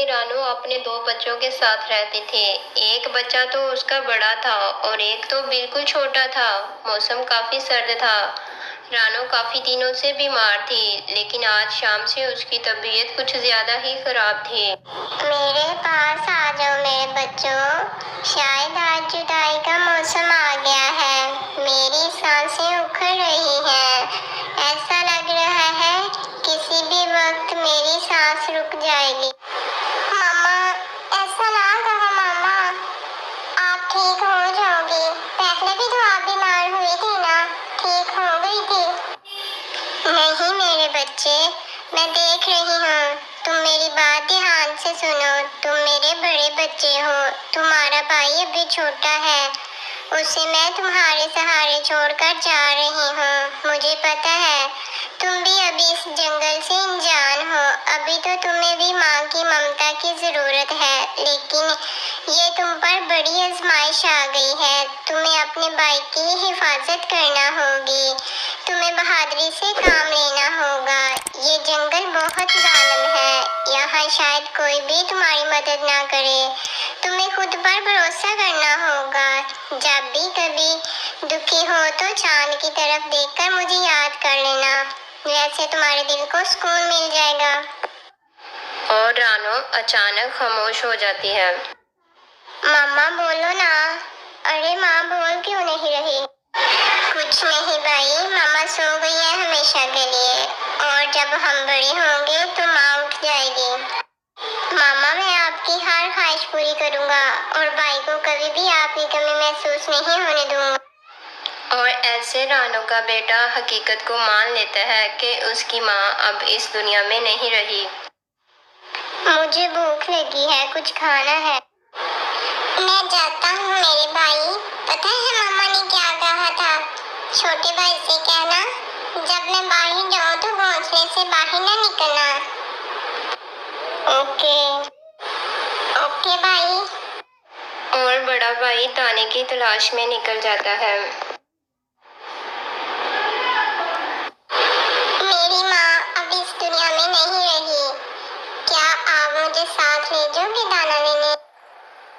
रानू अपने दो बच्चों के साथ रहती थी। एक बच्चा तो उसका बड़ा था और एक तो बिल्कुल छोटा था। मौसम काफी सर्द था। रानू काफी दिनों से बीमार थी, लेकिन आज शाम से उसकी तबीयत कुछ ज्यादा ही खराब थी। मेरे पास आ जाओ मेरे बच्चों, शायद आज जुदाई का मौसम आ गया है। मेरी सांसें उखड़ रही हैं। ऐसा लग रहा है किसी भी वक्त मेरी सांस रुक जाएगी। मम्मा, ऐसा ना कहो मम्मा, आप ठीक हो जाओगी। पहले भी तो आप बीमार हुई थी ना, ठीक हो गई थी। नहीं मेरे बच्चे, मैं देख रही हूँ। तुम मेरी बात ध्यान से सुनो। तुम मेरे बड़े बच्चे हो। तुम्हारा भाई अभी छोटा है, उसे मैं तुम्हारे सहारे छोड़कर जा रही हूँ। मुझे पता है तुम भी अभी इस जंगल से अनजान हो। अभी तो तुम्हें भी माँ की ममता की जरूरत है, लेकिन ये तुम पर बड़ी आजमाइश आ गई है। तुम्हें अपने भाई की हिफाजत करना होगी। तुम्हें बहादुरी से काम लेना होगा। ये जंगल बहुत जालिम है, यहाँ शायद कोई भी तुम्हारी मदद ना करे। तुम्हें खुद पर भरोसा करना होगा। जब भी कभी दुखी हो तो चांद की तरफ देखकर मुझे याद कर लेना, वैसे तुम्हारे दिल को सुकून मिल जाएगा। और रानू अचानक खामोश हो जाती है। मम्मा बोलो ना। अरे माँ बोल क्यों नहीं रही? कुछ नहीं भाई, मम्मा सो गई है हमेशा के लिए, और जब हम बड़े होंगे तो माँ उठ जाएगी। मामा, मैं आपकी हर ख्वाहिश पूरी करूंगा और भाई को कभी भी आपकी कमी महसूस नहीं होने दूंगा। और ऐसे रानू का बेटा हकीकत को मान लेता है कि उसकी माँ अब इस दुनिया में नहीं रही। मुझे भूख लगी है, कुछ खाना है। मैं जाता हूँ मेरे भाई। पता है मम्मा ने क्या कहा था? छोटे भाई से कहना जब मैं बाहर जाऊँ तो घोंसले से बाहर ना निकलना। ओके ओके भाई। और बड़ा भाई दाने की तलाश में निकल जाता है। मेरी माँ अब इस दुनिया में नहीं रही। क्या आप मुझे साथ ले जाओगे दाना लेने?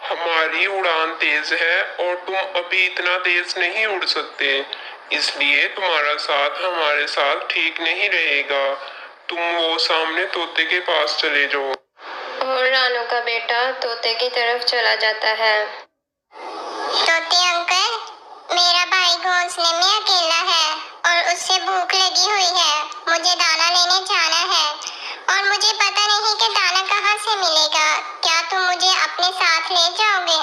हमारी उड़ान तेज है और तुम अभी इतना तेज नहीं उड़ सकते, इसलिए तुम्हारा साथ हमारे साथ ठीक नहीं रहेगा। तुम वो सामने तोते के पास चले जाओ। और रानू का बेटा तोते की तरफ चला जाता है। तोते अंकल, मेरा भाई घोंसले में अकेला है और उसे भूख लगी हुई है। मुझे दाना लेने जाना है और मुझे पता नहीं कि दाना कहाँ से मिलेगा। क्या तुम मुझे अपने साथ ले जाओगे?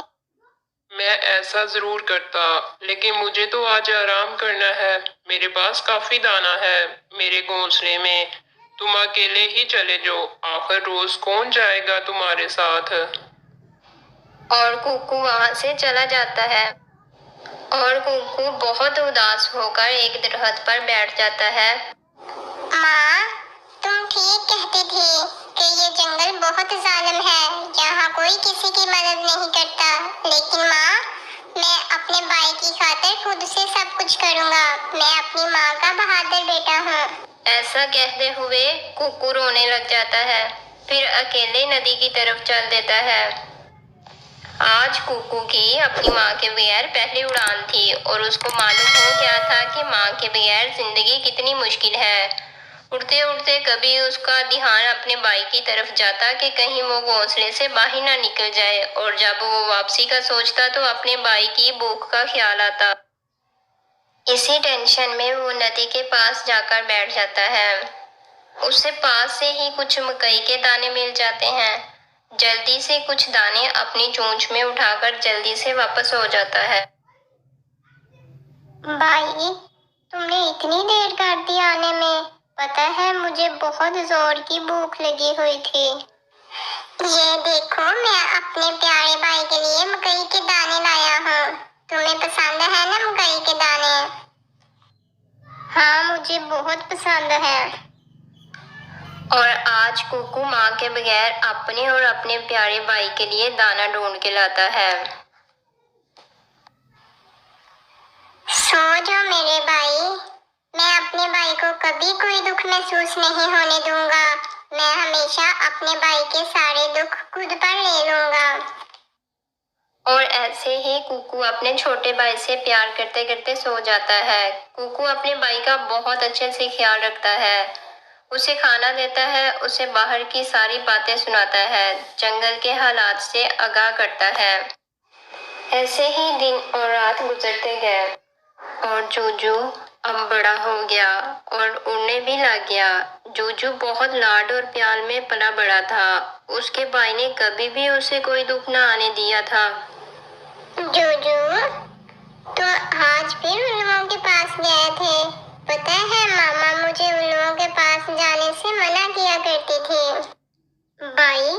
मैं ऐसा जरूर करता, लेकिन मुझे तो आज आराम करना है। मेरे पास काफी दाना है मेरे घोंसले में। तुम अकेले ही चले जाओ, आखिर रोज कौन जाएगा तुम्हारे साथ। और कुकू वहां से चला जाता है। और कुकू बहुत उदास होकर एक दरख्त पर बैठ जाता है। माँ, तुम ठीक कहती थी कि ये जंगल बहुत जालिम है, यहाँ कोई किसी की मदद नहीं करता। लेकिन माँ, मैं अपने भाई की खातिर खुद से सब कुछ करूँगा। मैं अपनी माँ का बहादुर बेटा हूँ। ऐसा कहते हुए कुकू रोने लग जाता है, फिर अकेले नदी की तरफ चल देता है। आज कुकू की अपनी माँ के बगैर पहली उड़ान थी और उसको मालूम हो गया था कि माँ के बगैर जिंदगी कितनी मुश्किल है। उड़ते उड़ते कभी उसका ध्यान अपने भाई की तरफ जाता कि कहीं वो घोंसले से बाहर ना निकल जाए, और जब वो वापसी का सोचता तो अपने भाई की भूख का ख्याल आता। इसी टेंशन में वो नदी के पास जाकर बैठ जाता है। उसे पास से ही कुछ मकई के दाने मिल जाते हैं। जल्दी से कुछ दाने अपनी चोंच में उठाकर जल्दी से वापस हो जाता है। भाई, तुमने इतनी देर कर दी आने में। पता है मुझे बहुत जोर की भूख लगी हुई थी। ये देखो, मैं अपने प्यारे भाई के लिए मकई के दाने लाया हूँ। तुम्हें पसंद है ना मकई के दाने? हाँ, मुझे बहुत पसंद है। और आज कुकू माँ के बगैर अपने और अपने प्यारे भाई के लिए दाना ढूंढ के लाता है। सो जाओ मेरे भाई। मैं अपने भाई को कभी कोई दुख महसूस नहीं होने दूंगा। मैं हमेशा अपने भाई के सारे दुख खुद पर ले लूंगा। और ऐसे ही कुकू अपने छोटे भाई से प्यार करते करते सो जाता है। कुकू अपने भाई का बहुत अच्छे से ख्याल रखता है, उसे खाना देता है, उसे बाहर की सारी बातें सुनाता है, जंगल के हालात से आगाह करता है। ऐसे ही दिन और रात गुजरते गए और जूजू अब बड़ा हो गया और उड़ने भी लग गया। जूजू बहुत लाड और प्यार में पला बड़ा था। उसके भाई ने कभी भी उसे कोई दुख न आने दिया था। जूजू, तो आज फिर उल्लुओं के पास गए थे। पता है मामा मुझे उल्लुओं के पास जाने से मना किया करती थी। भाई,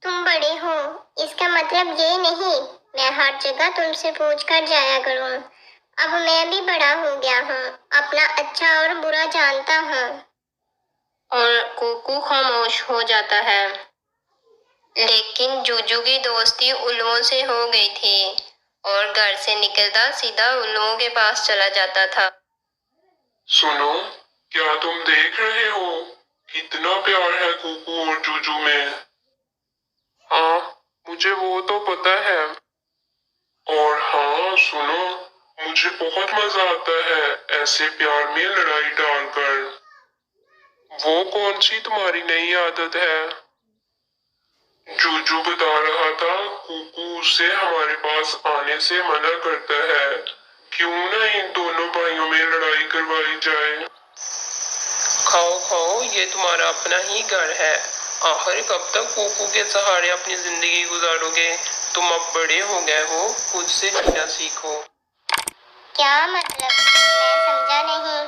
तुम बड़े हो, इसका मतलब ये नहीं मैं हर जगह तुमसे पूछ कर जाया करूं। अब मैं भी बड़ा हो गया हूँ, अपना अच्छा और बुरा जानता हूँ। और कुकू खामोश हो जाता है। लेकिन जूजू की दोस्ती उल्लुओं से हो गई थी और घर से निकलता सीधा उल्लुओं के पास चला जाता था। सुनो, क्या तुम देख रहे हो कितना प्यार है कुकू और जूजू में? हाँ, मुझे वो तो पता है। और हाँ सुनो, मुझे बहुत मजा आता है ऐसे प्यार में लड़ाई डालकर। वो कौन सी तुम्हारी नई आदत है? जूजू बता रहा था कुकू उससे हमारे पास आने से मना करता है। क्यों ना इन दोनों भाइयों में लड़ाई करवाई जाए। खाओ खाओ, ये तुम्हारा अपना ही घर है। आखिर कब तक कुकू के सहारे अपनी जिंदगी गुजारोगे? तुम अब बड़े हो गए हो, खुद से जीना सीखो। क्या मतलब? मैं समझा नहीं।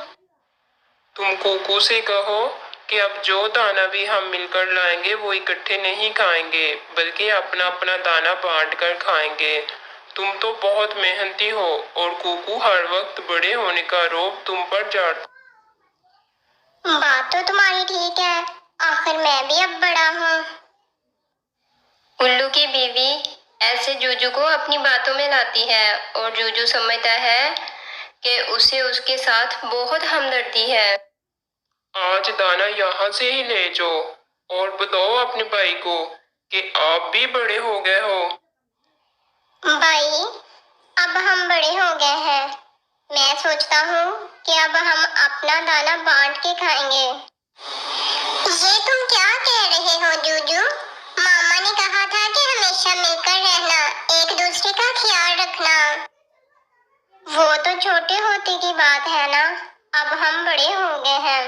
तुम कुकू से कहो कि अब जो दाना भी हम मिलकर लाएंगे वो इकट्ठे नहीं खाएंगे, बल्कि अपना अपना दाना बांट कर खाएंगे। तुम तो बहुत मेहनती हो और कुकू हर वक्त बड़े होने का रोब तुम पर झाड़ता। बात तो तुम्हारी ठीक है, आखिर मैं भी अब बड़ा हूँ। उल्लू की बीवी ऐसे जूजू को अपनी बातों में लाती है और जूजू समझता है कि उसे उसके साथ बहुत हमदर्दी है। आज दाना यहाँ से ही ले जाओ और बताओ अपने भाई को कि आप भी बड़े हो गए हो। भाई, अब हम बड़े हो गए हैं। मैं सोचता हूँ कि अब हम अपना दाना बांट के खाएंगे। ये तुम क्या कह रहे हो जूजू? मामा ने कहा था कि हमेशा मिलकर रहना, एक दूसरे का ख्याल रखना। वो तो छोटे होते की बात है ना, अब हम बड़े हो गए हैं।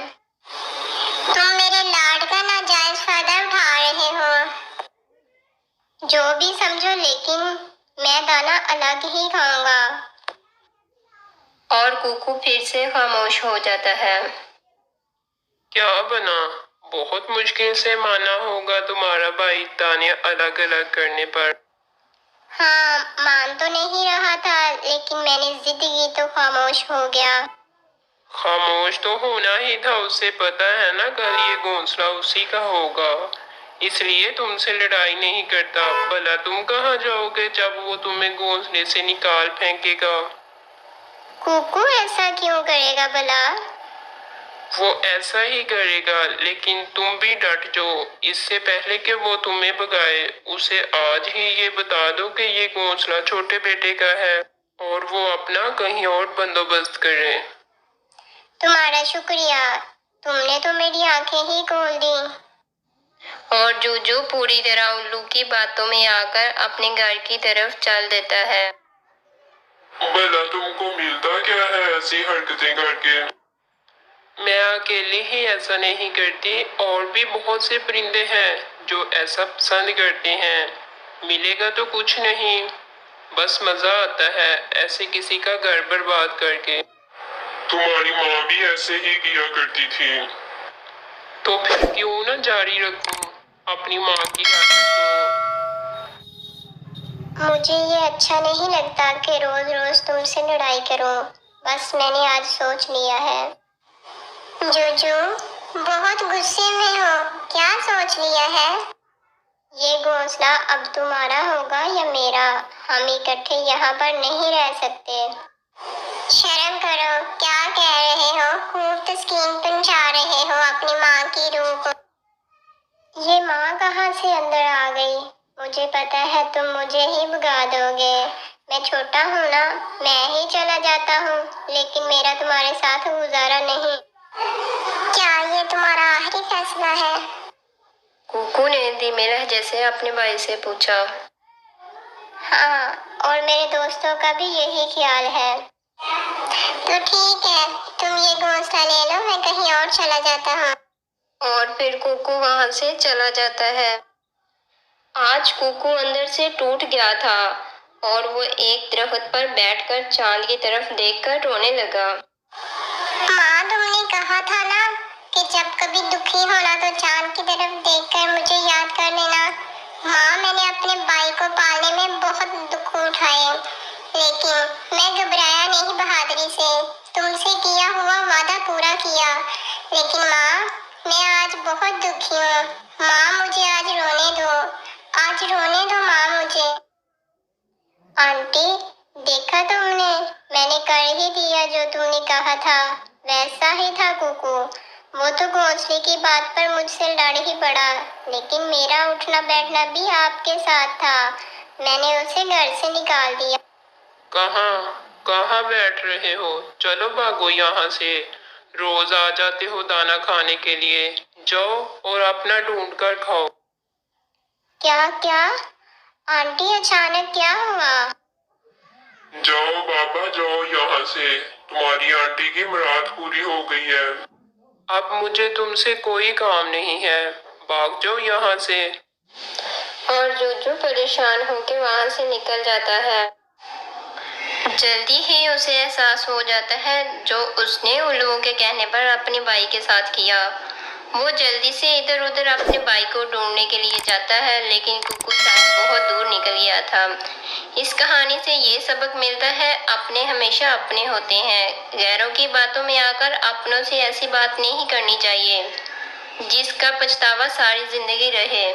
तुम मेरे लाड का नाजायज फायदा उठा रहे हो। जो भी समझो, लेकिन मैं दाना अलग ही खाऊंगा। और कुकू फिर से खामोश हो जाता है। क्या बना? बहुत मुश्किल से माना होगा तुम्हारा भाई दाने अलग अलग करने पर। हाँ, मान तो नहीं रहा था, लेकिन मैंने जिद की तो खामोश हो गया। खामोश तो होना ही था, उसे पता है ना कल ये घोंसला उसी का होगा, इसलिए तुमसे लड़ाई नहीं करता। भला तुम कहाँ जाओगे जब वो तुम्हें घोंसले से निकाल फेंकेगा? कुकू ऐसा क्यों करेगा भला? वो ऐसा ही करेगा, लेकिन तुम भी डट जाओ। इससे पहले कि वो तुम्हें भगाए, उसे आज ही ये बता दो कि ये घोंसला छोटे बेटे का है और वो अपना कहीं और बंदोबस्त करे। तुम्हारा शुक्रिया, तुमने तो मेरी आंखें ही खोल दी। और जूजू पूरी तरह उल्लू की बातों में आकर अपने घर की तरफ चल देता है। भला तुमको मिलता क्या है ऐसी हरकतें करके? मैं अकेली ही ऐसा नहीं करती, और भी बहुत से परिंदे हैं जो ऐसा पसंद करते हैं। मिलेगा तो कुछ नहीं, बस मजा आता है ऐसे किसी का घर बर्बाद करके। तुम्हारी माँ भी ऐसे ही किया करती थी। तो फिर क्यों ना जारी रखूं अपनी माँ की आदत मुझे ये अच्छा नहीं लगता कि रोज रोज तुमसे लड़ाई करूं। बस मैंने आज सोच लिया है। जूजू, बहुत गुस्से में हो, क्या सोच लिया है? ये घोंसला अब तुम्हारा होगा या मेरा? हम इकट्ठे यहाँ पर नहीं रह सकते। शर्म करो, क्या कह रहे हो? खूब तस्कीन पहुंचा रहे हो अपनी माँ की रूह को। ये माँ कहाँ से अंदर आ गई? मुझे पता है तुम मुझे ही भगा दोगे। मैं छोटा हूँ ना, मैं ही चला जाता हूँ, लेकिन मेरा तुम्हारे साथ गुजारा नहीं। क्या ये तुम्हारा आखिरी फैसला है? कुकू ने धीमे लहजे से अपने भाई से पूछा। हाँ, और मेरे दोस्तों का भी यही ख्याल है। तो ठीक है, तुम ये घोंसला ले लो, मैं कहीं और चला जाता हूँ। और फिर कुकू वहां से चला जाता है। आज कुकू अंदर से टूट गया था और वो एक दरख्त पर बैठकर चांद की तरफ देखकर रोने लगा। माँ, तुमने कहा था ना कि जब कभी दुखी होना तो चांद की तरफ देखकर मुझे याद कर लेना। माँ, मैंने अपने भाई को पालने में बहुत दुख उठाए, लेकिन मैं घबराया नहीं। बहादुरी से तुमसे किया हुआ वादा पूरा किया। लेकिन माँ, मैं आज बहुत दुखी हूँ। माँ, मुझे आज रोने दो। आज रोने दो माँ मुझे। आंटी, देखा तुमने, मैंने कर ही दिया जो तुमने कहा था। वैसा ही था कुकू। वो तो घोंसले की बात पर मुझसे लड़ ही पड़ा, लेकिन मेरा उठना बैठना भी आपके साथ था। मैंने उसे घर से निकाल दिया। कहाँ कहाँ बैठ रहे हो? चलो भागो यहाँ से। रोज आ जाते हो दाना खाने के लिए। जाओ और अपना ढूंढ कर खाओ। क्या क्या? आंटी, अचानक क्या हुआ? जाओ बाबा, जाओ यहाँ से। तुम्हारी आंटी की मुराद पूरी हो गई है। अब मुझे तुमसे कोई काम नहीं है। भाग जाओ यहाँ से। और जुजू परेशान होकर वहां से निकल जाता है। जल्दी ही उसे एहसास हो जाता है जो उसने उल्लुओं के कहने पर अपने भाई के साथ किया। वो जल्दी से इधर उधर अपने भाई को ढूंढने के लिए जाता है, लेकिन कुकू शायद बहुत दूर निकल गया था। इस कहानी से ये सबक मिलता है, अपने हमेशा अपने होते हैं। गैरों की बातों में आकर अपनों से ऐसी बात नहीं करनी चाहिए जिसका पछतावा सारी जिंदगी रहे।